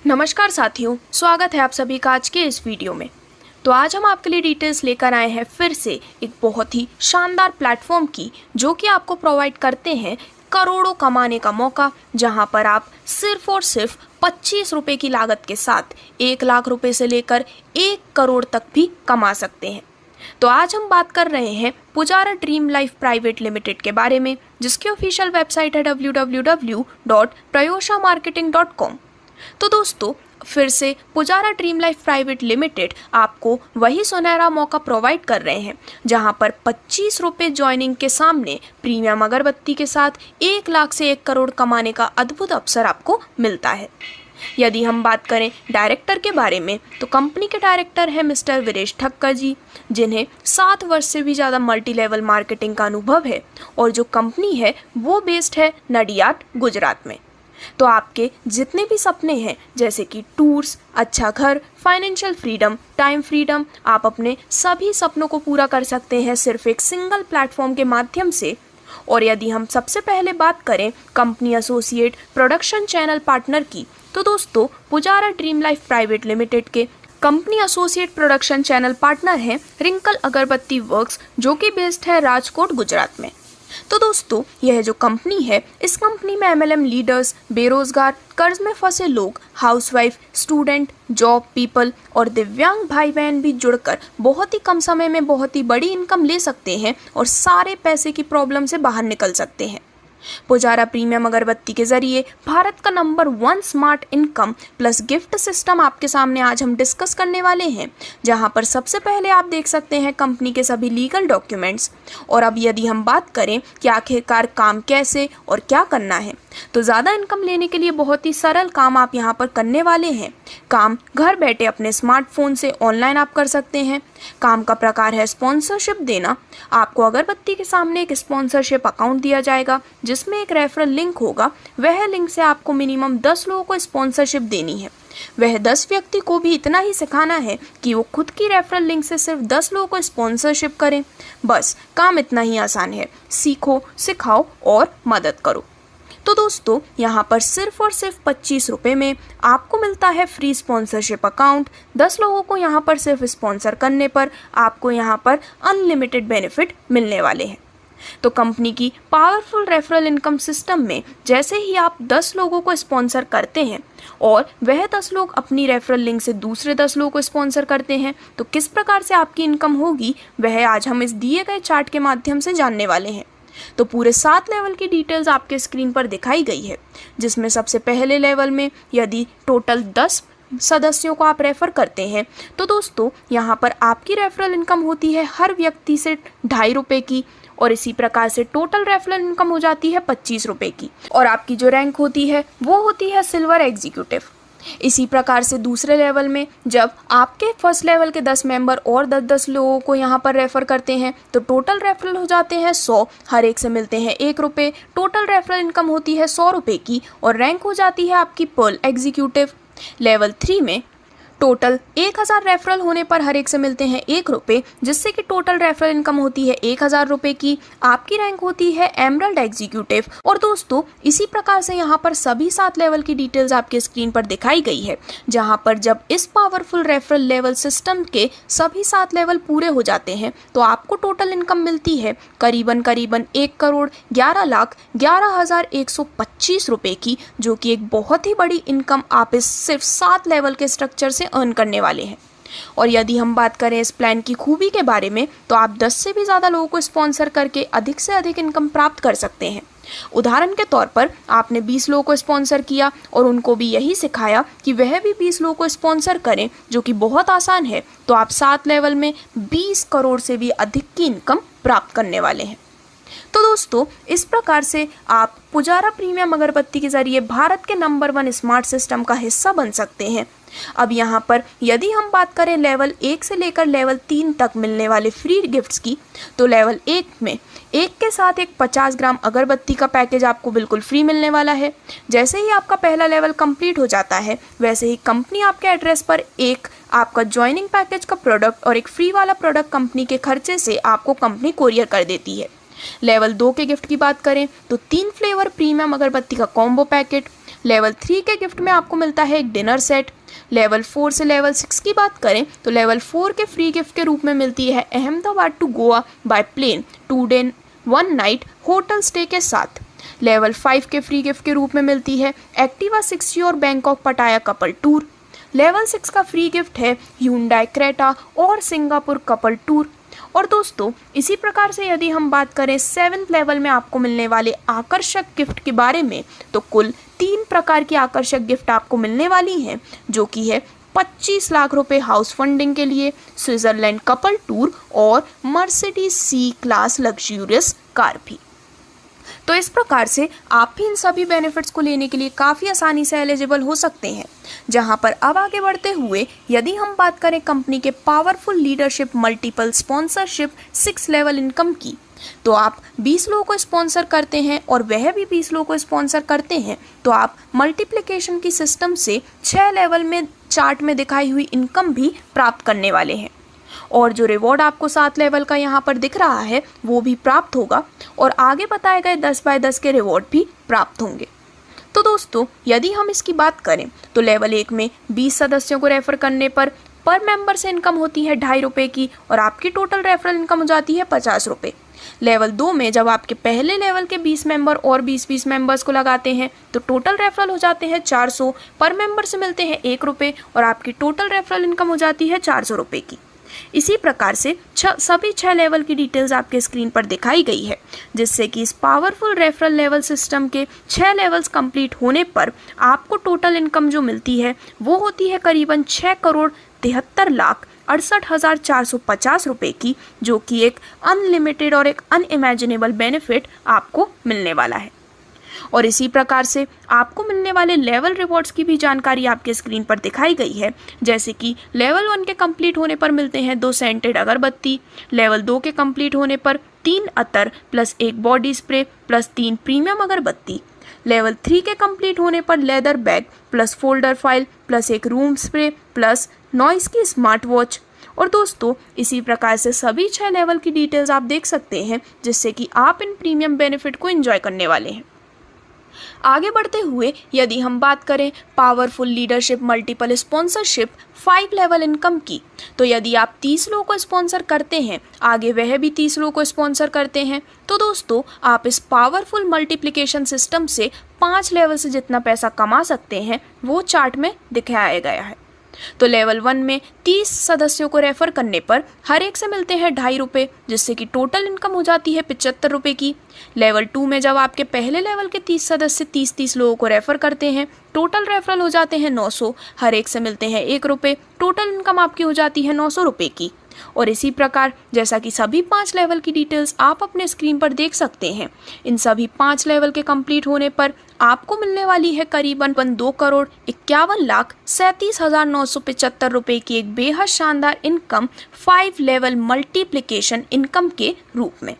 नमस्कार साथियों, स्वागत है आप सभी का आज के इस वीडियो में। तो आज हम आपके लिए डिटेल्स लेकर आए हैं फिर से एक बहुत ही शानदार प्लेटफॉर्म की, जो कि आपको प्रोवाइड करते हैं करोड़ों कमाने का मौका, जहां पर आप सिर्फ और सिर्फ 25 रुपये की लागत के साथ 1 लाख रुपए से लेकर 1 करोड़ तक भी कमा सकते हैं। तो आज हम बात कर रहे हैं Pujara dream life private limited के बारे में, जिसकी ऑफिशियल वेबसाइट है www.prayoshamarketing.com। तो दोस्तों, फिर से Pujara dream life private limited आपको वही सुनहरा मौका प्रोवाइड कर रहे हैं, जहां पर 25 रुपये ज्वाइनिंग के सामने प्रीमियम अगरबत्ती के साथ 1 लाख से 1 करोड़ कमाने का अद्भुत अवसर आपको मिलता है। यदि हम बात करें डायरेक्टर के बारे में, तो कंपनी के डायरेक्टर हैं मिस्टर वीरेश ठक्कर जी, जिन्हें 7 वर्ष से भी ज़्यादा मल्टी लेवल मार्केटिंग का अनुभव है, और जो कंपनी है वो बेस्ड है नडियाद, गुजरात में। तो आपके जितने भी सपने हैं, जैसे कि टूर्स, अच्छा घर, फाइनेंशियल फ्रीडम, टाइम फ्रीडम, आप अपने सभी सपनों को पूरा कर सकते हैं सिर्फ एक सिंगल प्लेटफॉर्म के माध्यम से। और यदि हम सबसे पहले बात करें company associate production channel partner की, तो दोस्तों Pujara dream life private limited के company associate production channel partner हैं रिंकल अगरबत्ती वर्क्स, जो कि बेस्ड है राजकोट, गुजरात में। तो दोस्तों, यह जो कंपनी है, इस कंपनी में MLM लीडर्स, बेरोजगार, कर्ज में फंसे लोग, हाउसवाइफ, स्टूडेंट, जॉब पीपल और दिव्यांग भाई बहन भी जुड़कर बहुत ही कम समय में बहुत ही बड़ी इनकम ले सकते हैं और सारे पैसे की प्रॉब्लम से बाहर निकल सकते हैं। पुजारा प्रीमियम अगरबत्ती के जरिए भारत का number 1 smart income plus gift system आपके सामने आज हम डिस्कस करने वाले हैं, जहां पर सबसे पहले आप देख सकते हैं कंपनी के सभी लीगल डॉक्यूमेंट्स। और अब यदि हम बात करें कि आखिरकार काम कैसे और क्या करना है, तो ज़्यादा इनकम लेने के लिए बहुत ही सरल काम आप यहाँ पर करने वाले हैं। काम घर बैठे अपने स्मार्टफोन से ऑनलाइन आप कर सकते हैं। काम का प्रकार है स्पॉन्सरशिप देना। आपको अगरबत्ती के सामने एक स्पॉन्सरशिप अकाउंट दिया जाएगा, जिसमें एक रेफरल लिंक होगा। वह लिंक से आपको मिनिमम 10 लोगों को स्पॉन्सरशिप देनी है। वह 10 व्यक्ति को भी इतना ही सिखाना है कि वो खुद की रेफरल लिंक से सिर्फ 10 लोगों को स्पॉन्सरशिप करें। बस काम इतना ही आसान है। सीखो, सिखाओ और मदद करो। तो दोस्तों, यहाँ पर सिर्फ और सिर्फ 25 रुपये में आपको मिलता है फ्री स्पॉन्सरशिप अकाउंट। 10 लोगों को यहाँ पर सिर्फ स्पॉन्सर करने पर आपको यहाँ पर अनलिमिटेड बेनिफिट मिलने वाले हैं। तो कंपनी की पावरफुल रेफरल इनकम सिस्टम में जैसे ही आप 10 लोगों को स्पॉन्सर करते हैं और वह 10 लोग अपनी रेफरल लिंक से दूसरे 10 लोगों को स्पॉन्सर करते हैं, तो किस प्रकार से आपकी इनकम होगी, वह आज हम इस दिए गए चार्ट के माध्यम से जानने वाले हैं। तो पूरे 7 लेवल की डिटेल्स आपके स्क्रीन पर दिखाई गई है, जिसमें सबसे पहले लेवल में यदि टोटल 10 सदस्यों को आप रेफर करते हैं, तो दोस्तों यहाँ पर आपकी रेफरल इनकम होती है हर व्यक्ति से 2.5 रुपये की, और इसी प्रकार से टोटल रेफरल इनकम हो जाती है 25 रुपये की। और आपकी जो रैंक होती है वो होती है सिल्वर एग्जीक्यूटिव। इसी प्रकार से दूसरे लेवल में जब आपके फर्स्ट लेवल के 10 मेंबर और 10-10 लोगों को यहाँ पर रेफर करते हैं, तो टोटल रेफरल हो जाते हैं 100, हर एक से मिलते हैं 1 रुपये। टोटल रेफरल इनकम होती है 100 रुपये की, और रैंक हो जाती है आपकी पर्ल एग्जीक्यूटिव। लेवल 3 में टोटल 1000 रेफरल होने पर हर एक से मिलते हैं 1 रुपये, जिससे कि टोटल रेफरल इनकम होती है 1000 रुपये की। आपकी रैंक होती है एमरल्ड एग्जीक्यूटिव। और दोस्तों, इसी प्रकार से यहाँ पर सभी 7 लेवल की डिटेल्स आपके स्क्रीन पर दिखाई गई है, जहाँ पर जब इस पावरफुल रेफरल लेवल सिस्टम के सभी 7 लेवल पूरे हो जाते हैं, तो आपको टोटल इनकम मिलती है करीबन 1,11,11,125 रुपये की, जो कि एक बहुत ही बड़ी इनकम आप इस सिर्फ 7 लेवल के स्ट्रक्चर से अर्न करने वाले हैं। और यदि हम बात करें इस प्लान की खूबी के बारे में, तो आप 10 से भी ज़्यादा लोगों को स्पॉन्सर करके अधिक से अधिक इनकम प्राप्त कर सकते हैं। उदाहरण के तौर पर आपने 20 लोगों को स्पॉन्सर किया और उनको भी यही सिखाया कि वह भी 20 लोगों को स्पॉन्सर करें, जो कि बहुत आसान है, तो आप 7 लेवल में 20 करोड़ से भी अधिक की इनकम प्राप्त करने वाले हैं। तो दोस्तों, इस प्रकार से आप पुजारा प्रीमियम अगरबत्ती के जरिए भारत के नंबर 1 स्मार्ट सिस्टम का हिस्सा बन सकते हैं। अब यहाँ पर यदि हम बात करें लेवल 1 से लेकर लेवल 3 तक मिलने वाले फ्री गिफ्ट्स की, तो लेवल 1 में एक के साथ एक 50 ग्राम अगरबत्ती का पैकेज आपको बिल्कुल फ्री मिलने वाला है। जैसे ही आपका पहला लेवल कंप्लीट हो जाता है, वैसे ही कंपनी आपके एड्रेस पर एक आपका ज्वाइनिंग पैकेज का प्रोडक्ट और एक फ्री वाला प्रोडक्ट कंपनी के खर्चे से आपको कंपनी कोरियर कर देती है। लेवल 2 के गिफ्ट की बात करें तो 3 फ्लेवर प्रीमियम अगरबत्ती का कॉम्बो पैकेट, लेवल 3 के गिफ्ट में आपको मिलता है एक डिनर सेट। लेवल 4 से लेवल 6 की बात करें तो लेवल 4 के फ्री गिफ्ट के रूप में मिलती है Ahmedabad to Goa by plane 2 day 1 night hotel stay के साथ। लेवल 5 के फ्री गिफ्ट के रूप में मिलती है एक्टिवा 60 और बैंकॉक पटाया कपल टूर। लेवल 6 का फ्री गिफ्ट है Hyundai क्रेटा और सिंगापुर कपल टूर। और दोस्तों इसी प्रकार से यदि हम बात करें 7th लेवल में आपको मिलने वाले आकर्षक गिफ्ट के बारे में, तो कुल 3 प्रकार की आकर्षक गिफ्ट आपको मिलने वाली हैं, जो कि है 25 लाख रुपए हाउस फंडिंग के लिए, स्विट्जरलैंड कपल टूर और Mercedes C class luxurious car भी। तो इस प्रकार से आप भी इन सभी बेनिफिट्स को लेने के लिए काफ़ी आसानी से एलिजिबल हो सकते हैं। जहां पर अब आगे बढ़ते हुए यदि हम बात करें कंपनी के powerful leadership multiple sponsorship 6 level income की, तो आप 20 लोगों को स्पॉन्सर करते हैं और वह भी 20 लोगों को स्पॉन्सर करते हैं, तो आप मल्टीप्लिकेशन की सिस्टम से 6 लेवल में चार्ट में दिखाई हुई इनकम भी प्राप्त करने वाले हैं। और जो रिवॉर्ड आपको 7 लेवल का यहाँ पर दिख रहा है वो भी प्राप्त होगा और आगे बताए गए 10 बाय 10 के रिवॉर्ड भी प्राप्त होंगे। तो दोस्तों यदि हम इसकी बात करें तो लेवल 1 में 20 सदस्यों को रेफर करने पर मेंबर से इनकम होती है ₹2.5 की और आपकी टोटल रेफरल इनकम हो जाती है ₹50। लेवल 2 में जब आपके पहले लेवल के 20 मेंबर और 20-20 मेंबर्स को लगाते हैं तो टोटल रेफरल हो जाते हैं 400, पर मेंबर से मिलते हैं ₹1 और आपकी टोटल रेफरल इनकम हो जाती है ₹400 की। इसी प्रकार से सभी 6 लेवल की डिटेल्स आपके स्क्रीन पर दिखाई गई है, जिससे कि इस पावरफुल रेफरल लेवल सिस्टम के 6 लेवल्स कंप्लीट होने पर आपको टोटल इनकम जो मिलती है वो होती है करीबन 6,73,68,450 रुपए की, जो कि एक अनलिमिटेड और एक अनइमेजिनेबल बेनिफिट आपको मिलने वाला है। और इसी प्रकार से आपको मिलने वाले लेवल रिवॉर्ड्स की भी जानकारी आपके स्क्रीन पर दिखाई गई है, जैसे कि लेवल 1 के कंप्लीट होने पर मिलते हैं 2 सेंटेड अगरबत्ती, लेवल 2 के कंप्लीट होने पर 3 अतर plus 1 body spray plus 3 premium अगरबत्ती, लेवल 3 के कंप्लीट होने पर leather bag plus folder file plus 1 room spray plus Noise की स्मार्ट वॉच। और दोस्तों इसी प्रकार से सभी 6 लेवल की डिटेल्स आप देख सकते हैं, जिससे कि आप इन प्रीमियम बेनिफिट को एंजॉय करने वाले हैं। आगे बढ़ते हुए यदि हम बात करें powerful leadership multiple sponsorship 5 level income की, तो यदि आप 30 लोगों को स्पॉन्सर करते हैं, आगे वह भी 30 लोगों को स्पॉन्सर करते हैं, तो दोस्तों आप इस पावरफुल मल्टीप्लिकेशन सिस्टम से 5 लेवल से जितना पैसा कमा सकते हैं वो चार्ट में दिखाया गया है। तो लेवल 1 में 30 सदस्यों को रेफर करने पर हर एक से मिलते हैं ₹2.5, जिससे कि टोटल इनकम हो जाती है ₹75 की। लेवल 2 में जब आपके पहले लेवल के 30 सदस्य 30-30 लोगों को रेफर करते हैं, टोटल रेफरल हो जाते हैं 900, हर एक से मिलते हैं ₹1, टोटल इनकम आपकी हो जाती है ₹900 की। और इसी प्रकार जैसा कि सभी 5 लेवल की डिटेल्स आप अपने स्क्रीन पर देख सकते हैं, इन सभी 5 लेवल के कंप्लीट होने पर आपको मिलने वाली है करीबन ₹2,51,37,975 की एक बेहद शानदार इनकम 5 लेवल मल्टीप्लिकेशन इनकम के रूप में।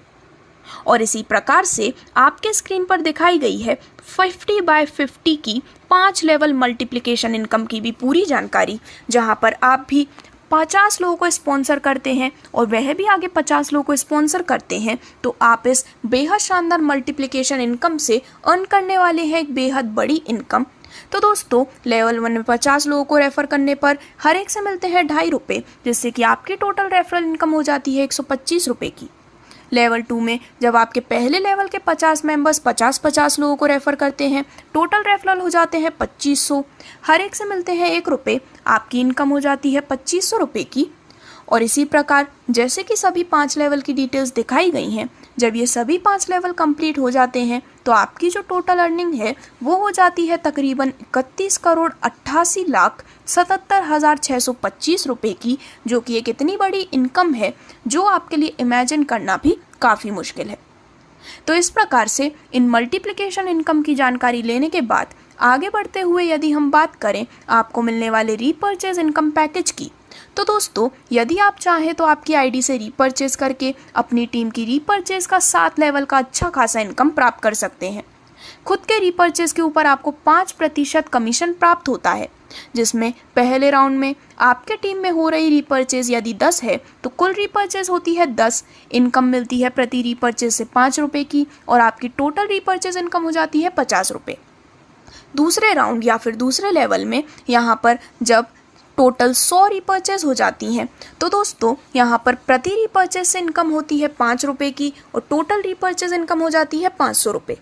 और इसी प्रकार से आपके स्क्रीन पर दिखाई गई है 50/50 की 5 लेवल मल्टीप्लिकेशन इनकम की भी पूरी जानकारी, जहां पर आप भी 50 लोगों को स्पॉन्सर करते हैं और वह भी आगे 50 लोगों को स्पॉन्सर करते हैं, तो आप इस बेहद शानदार मल्टीप्लिकेशन इनकम से अर्न करने वाले हैं एक बेहद बड़ी इनकम। तो दोस्तों लेवल 1 में 50 लोगों को रेफर करने पर हर एक से मिलते हैं ₹2.5, जिससे कि आपकी टोटल रेफरल इनकम हो जाती है ₹125 की। लेवल 2 में जब आपके पहले लेवल के 50 मेंबर्स 50-50 लोगों को रेफर करते हैं, टोटल रेफरल हो जाते हैं 2500, हर एक से मिलते हैं ₹1, आपकी इनकम हो जाती है ₹2500 की। और इसी प्रकार जैसे कि सभी 5 लेवल की डिटेल्स दिखाई गई हैं, जब ये सभी 5 लेवल कंप्लीट हो जाते हैं तो आपकी जो टोटल अर्निंग है वो हो जाती है तकरीबन 31,88,77,625 रुपये की, जो कि एक इतनी बड़ी इनकम है जो आपके लिए इमेजिन करना भी काफ़ी मुश्किल है। तो इस प्रकार से इन मल्टीप्लिकेशन इनकम की जानकारी लेने के बाद आगे बढ़ते हुए यदि हम बात करें आपको मिलने वाले रीपर्चेज इनकम पैकेज की, तो दोस्तों यदि आप चाहें तो आपकी आईडी से रीपर्चेज करके अपनी टीम की रीपर्चेज का 7 लेवल का अच्छा खासा इनकम प्राप्त कर सकते हैं। खुद के रीपर्चेज के ऊपर आपको 5% कमीशन प्राप्त होता है, जिसमें पहले राउंड में आपके टीम में हो रही रीपर्चेज यदि 10 है तो कुल रीपर्चेज होती है 10, इनकम मिलती है प्रति रीपर्चेज से ₹5 की और आपकी टोटल रीपर्चेज इनकम हो जाती है ₹50। दूसरे राउंड या फिर दूसरे लेवल में यहाँ पर जब टोटल 100 रीपर्चेज हो जाती हैं तो दोस्तों यहाँ पर प्रति रीपर्चेज से इनकम होती है 5 रुपये की और टोटल रीपर्चेज इनकम हो जाती है 500 रुपये।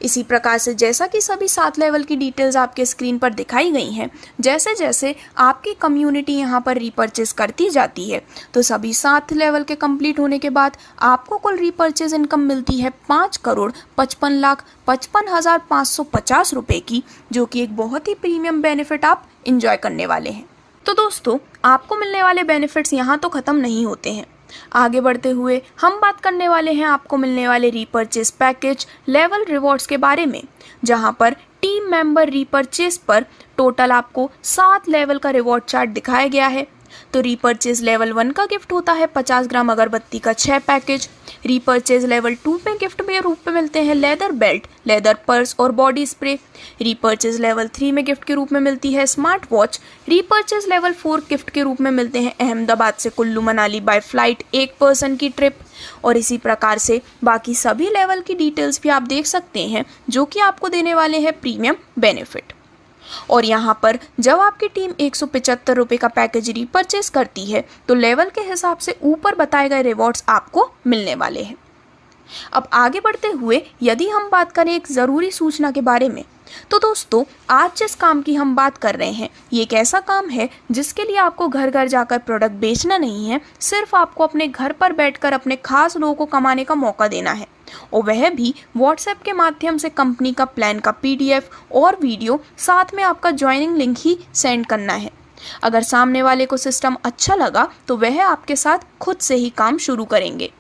इसी प्रकार से जैसा कि सभी 7 लेवल की डिटेल्स आपके स्क्रीन पर दिखाई गई हैं, जैसे जैसे आपकी कम्युनिटी यहाँ पर रीपर्चेज करती जाती है तो सभी 7 लेवल के कंप्लीट होने के बाद आपको कुल रीपर्चेज इनकम मिलती है 5,55,55,550 रुपये की, जो कि एक बहुत ही प्रीमियम बेनिफिट आप इंजॉय करने वाले हैं। तो दोस्तों आपको मिलने वाले बेनिफिट्स यहाँ तो ख़त्म नहीं होते हैं। आगे बढ़ते हुए हम बात करने वाले हैं आपको मिलने वाले रीपर्चेज पैकेज लेवल रिवॉर्ड्स के बारे में, जहां पर टीम मेंबर रीपर्चेज पर टोटल आपको 7 लेवल का रिवॉर्ड चार्ट दिखाया गया है। तो रीपर्चेज लेवल 1 का गिफ्ट होता है 50 ग्राम अगरबत्ती का 6 पैकेज। रीपर्चेज लेवल 2 में गिफ्ट के रूप में मिलते हैं लेदर बेल्ट, लेदर पर्स और बॉडी स्प्रे। रीपर्चेज लेवल 3 में गिफ्ट के रूप में मिलती है smart watch. Repurchase level 4 gift के रूप में मिलते हैं अहमदाबाद से Kullu Manali by flight 1 person की ट्रिप। और इसी प्रकार से बाकी सभी लेवल की डिटेल्स भी आप देख सकते हैं जो कि आपको देने वाले हैं प्रीमियम बेनिफिट। और यहाँ पर जब आपकी टीम 175 रुपये का पैकेज रीपर्चेज करती है तो लेवल के हिसाब से ऊपर बताए गए रिवॉर्ड्स आपको मिलने वाले हैं। अब आगे बढ़ते हुए यदि हम बात करें एक ज़रूरी सूचना के बारे में, तो दोस्तों आज जिस काम की हम बात कर रहे हैं ये एक ऐसा काम है जिसके लिए आपको घर घर जाकर प्रोडक्ट बेचना नहीं है, सिर्फ आपको अपने घर पर बैठकर अपने खास लोगों को कमाने का मौका देना है, और वह भी व्हाट्सएप के माध्यम से कंपनी का प्लान का PDF और वीडियो, साथ में आपका ज्वाइनिंग लिंक ही सेंड करना है। अगर सामने वाले को सिस्टम अच्छा लगा तो वह आपके साथ खुद से ही काम शुरू करेंगे।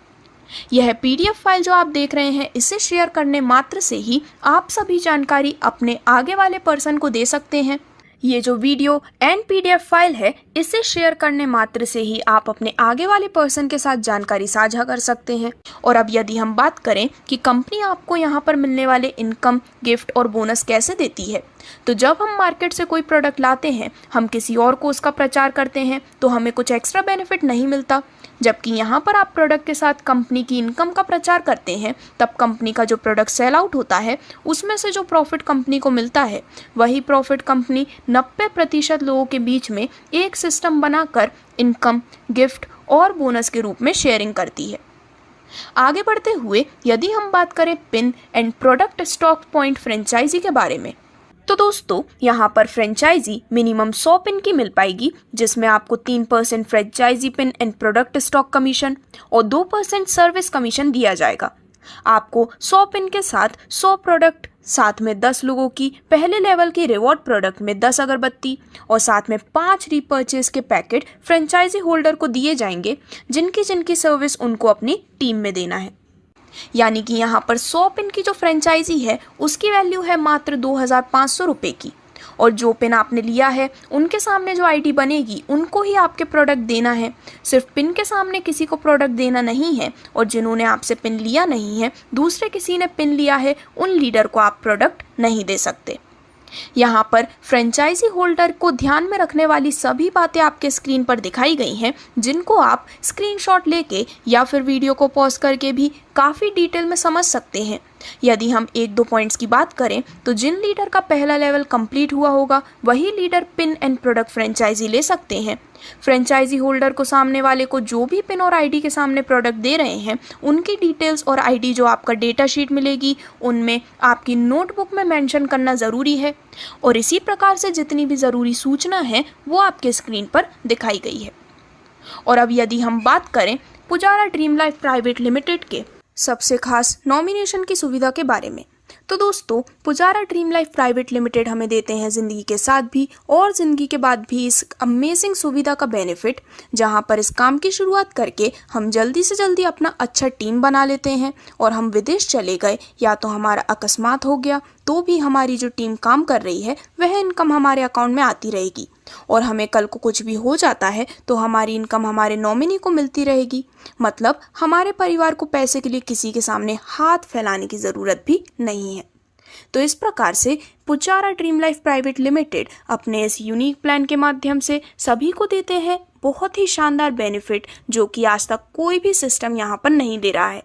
यह PDF फाइल जो आप देख रहे हैं, इसे शेयर करने मात्र से ही आप सभी जानकारी अपने आगे वाले पर्सन को दे सकते हैं। ये जो वीडियो एंड PDF फाइल है, इसे शेयर करने मात्र से ही आप अपने आगे वाले पर्सन के साथ जानकारी साझा कर सकते हैं। और अब यदि हम बात करें कि कंपनी आपको यहाँ पर मिलने वाले इनकम, गिफ्ट और बोनस कैसे देती है, तो जब हम मार्केट से कोई प्रोडक्ट लाते हैं, हम किसी और को उसका प्रचार करते हैं तो हमें कुछ एक्स्ट्रा बेनिफिट नहीं मिलता। जबकि यहाँ पर आप प्रोडक्ट के साथ कंपनी की इनकम का प्रचार करते हैं, तब कंपनी का जो प्रोडक्ट सेल आउट होता है उसमें से जो प्रॉफिट कंपनी को मिलता है, वही प्रॉफिट कंपनी 90% लोगों के बीच में एक सिस्टम बनाकर इनकम, गिफ्ट और बोनस के रूप में शेयरिंग करती है। आगे बढ़ते हुए यदि हम बात करें pin and product stock point franchisee के बारे में, तो दोस्तों यहाँ पर फ्रेंचाइजी मिनिमम 100 पिन की मिल पाएगी, जिसमें आपको 3% franchisee pin and product stock commission और 2% सर्विस कमीशन दिया जाएगा। आपको 100 पिन के साथ 100 प्रोडक्ट, साथ में 10 लोगों की पहले लेवल की रिवॉर्ड प्रोडक्ट में 10 अगरबत्ती और साथ में 5 रीपर्चेज के पैकेट फ्रेंचाइजी होल्डर को दिए जाएंगे, जिनकी सर्विस उनको अपनी टीम में देना है। यानी कि यहाँ पर 100 पिन की जो फ्रेंचाइजी है उसकी वैल्यू है मात्र 2,500 रुपये की, और जो पिन आपने लिया है उनके सामने जो ID बनेगी उनको ही आपके प्रोडक्ट देना है। सिर्फ पिन के सामने किसी को प्रोडक्ट देना नहीं है, और जिन्होंने आपसे पिन लिया नहीं है, दूसरे किसी ने पिन लिया है, उन लीडर को आप प्रोडक्ट नहीं दे सकते। यहाँ पर फ्रेंचाइजी होल्डर को ध्यान में रखने वाली सभी बातें आपके स्क्रीन पर दिखाई गई हैं, जिनको आप स्क्रीनशॉट लेके या फिर वीडियो को पॉज करके भी काफ़ी डिटेल में समझ सकते हैं। यदि हम 1-2 पॉइंट्स की बात करें तो जिन लीडर का पहला लेवल कंप्लीट हुआ होगा वही leader pin and product franchisee ले सकते हैं। फ्रेंचाइजी होल्डर को सामने वाले को जो भी पिन और ID के सामने प्रोडक्ट दे रहे हैं उनकी डिटेल्स और ID जो आपका डेटा शीट मिलेगी उनमें आपकी नोटबुक में मेंशन करना ज़रूरी है। और इसी प्रकार से जितनी भी ज़रूरी सूचना है वो आपके स्क्रीन पर दिखाई गई है। और अब यदि हम बात करें Pujara dream life private limited के सबसे खास नॉमिनेशन की सुविधा के बारे में, तो दोस्तों Pujara dream life private limited हमें देते हैं ज़िंदगी के साथ भी और ज़िंदगी के बाद भी इस अमेजिंग सुविधा का बेनिफिट, जहां पर इस काम की शुरुआत करके हम जल्दी से जल्दी अपना अच्छा टीम बना लेते हैं, और हम विदेश चले गए या तो हमारा अकस्मात हो गया तो भी हमारी जो टीम काम कर रही है वह इनकम हमारे अकाउंट में आती रहेगी, और हमें कल को कुछ भी हो जाता है तो हमारी इनकम हमारे नॉमिनी को मिलती रहेगी। मतलब हमारे परिवार को पैसे के लिए किसी के सामने हाथ फैलाने की ज़रूरत भी नहीं है। तो इस प्रकार से Pujara dream life private limited अपने इस यूनिक प्लान के माध्यम से सभी को देते हैं बहुत ही शानदार बेनिफिट, जो कि आज तक कोई भी सिस्टम यहाँ पर नहीं दे रहा है।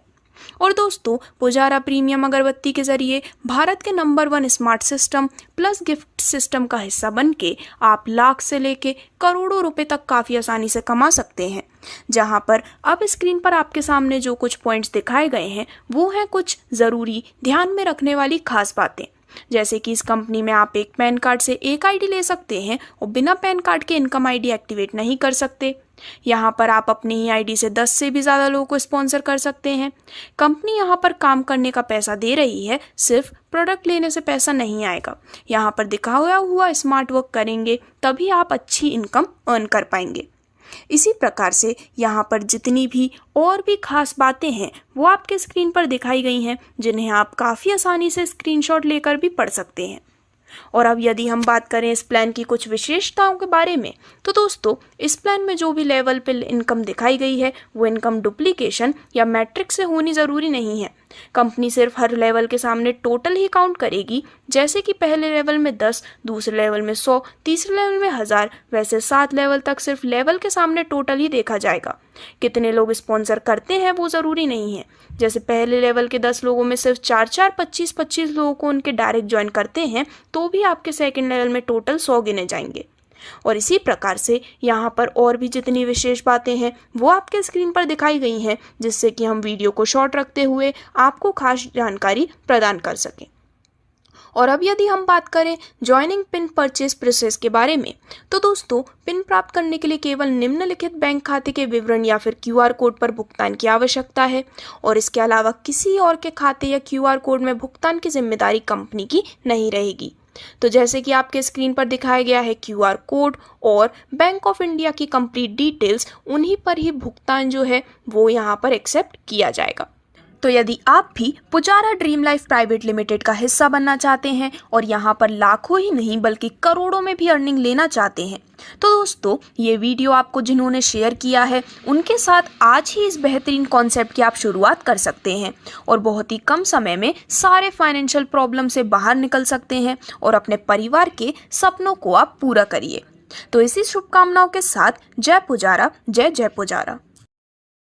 और दोस्तों, पुजारा प्रीमियम अगरबत्ती के जरिए भारत के number 1 smart system plus gift system का हिस्सा बनके आप लाख से लेके करोड़ों रुपए तक काफ़ी आसानी से कमा सकते हैं। जहां पर अब स्क्रीन पर आपके सामने जो कुछ पॉइंट्स दिखाए गए हैं वो हैं कुछ ज़रूरी ध्यान में रखने वाली खास बातें। जैसे कि इस कंपनी में आप एक पैन कार्ड से एक आईडी ले सकते हैं और बिना पैन कार्ड के इनकम आईडी एक्टिवेट नहीं कर सकते। यहाँ पर आप अपनी ही आईडी से 10 से भी ज़्यादा लोगों को स्पॉन्सर कर सकते हैं। कंपनी यहाँ पर काम करने का पैसा दे रही है, सिर्फ प्रोडक्ट लेने से पैसा नहीं आएगा। यहाँ पर दिखाया हुआ स्मार्ट वर्क करेंगे तभी आप अच्छी इनकम अर्न कर पाएंगे। इसी प्रकार से यहाँ पर जितनी भी और भी खास बातें हैं वो आपके स्क्रीन पर दिखाई गई हैं, जिन्हें आप काफ़ी आसानी से स्क्रीनशॉट लेकर भी पढ़ सकते हैं। और अब यदि हम बात करें इस प्लान की कुछ विशेषताओं के बारे में, तो दोस्तों इस प्लान में जो भी लेवल पे इनकम दिखाई गई है वो इनकम डुप्लीकेशन या मैट्रिक्स से होनी ज़रूरी नहीं है। कंपनी सिर्फ हर लेवल के सामने टोटल ही काउंट करेगी। जैसे कि पहले लेवल में 10, दूसरे लेवल में 100, तीसरे लेवल में 1000, वैसे 7 लेवल तक सिर्फ लेवल के सामने टोटल ही देखा जाएगा। कितने लोग स्पॉन्सर करते हैं वो ज़रूरी नहीं है। जैसे पहले लेवल के 10 लोगों में सिर्फ 4-4, 25-25 लोगों को उनके डायरेक्ट ज्वाइन करते हैं तो भी आपके सेकेंड लेवल में टोटल 100 गिने जाएंगे। और इसी प्रकार से यहाँ पर और भी जितनी विशेष बातें हैं वो आपके स्क्रीन पर दिखाई गई हैं, जिससे कि हम वीडियो को शॉर्ट रखते हुए आपको खास जानकारी प्रदान कर सकें। और अब यदि हम बात करें ज्वाइनिंग पिन परचेज प्रोसेस के बारे में, तो दोस्तों पिन प्राप्त करने के लिए केवल निम्नलिखित बैंक खाते के विवरण या फिर QR कोड पर भुगतान की आवश्यकता है और इसके अलावा किसी और के खाते या QR कोड में भुगतान की जिम्मेदारी कंपनी की नहीं रहेगी। तो जैसे कि आपके स्क्रीन पर दिखाया गया है QR कोड और बैंक ऑफ इंडिया की कंप्लीट डिटेल्स, उन्हीं पर ही भुगतान जो है वो यहाँ पर एक्सेप्ट किया जाएगा। तो यदि आप भी Pujara dream life private limited का हिस्सा बनना चाहते हैं और यहाँ पर लाखों ही नहीं बल्कि करोड़ों में भी अर्निंग लेना चाहते हैं, तो दोस्तों ये वीडियो आपको जिन्होंने शेयर किया है उनके साथ आज ही इस बेहतरीन कॉन्सेप्ट की आप शुरुआत कर सकते हैं और बहुत ही कम समय में सारे फाइनेंशियल प्रॉब्लम से बाहर निकल सकते हैं और अपने परिवार के सपनों को आप पूरा करिए। तो इसी शुभकामनाओं के साथ जय पुजारा, जय जय पुजारा।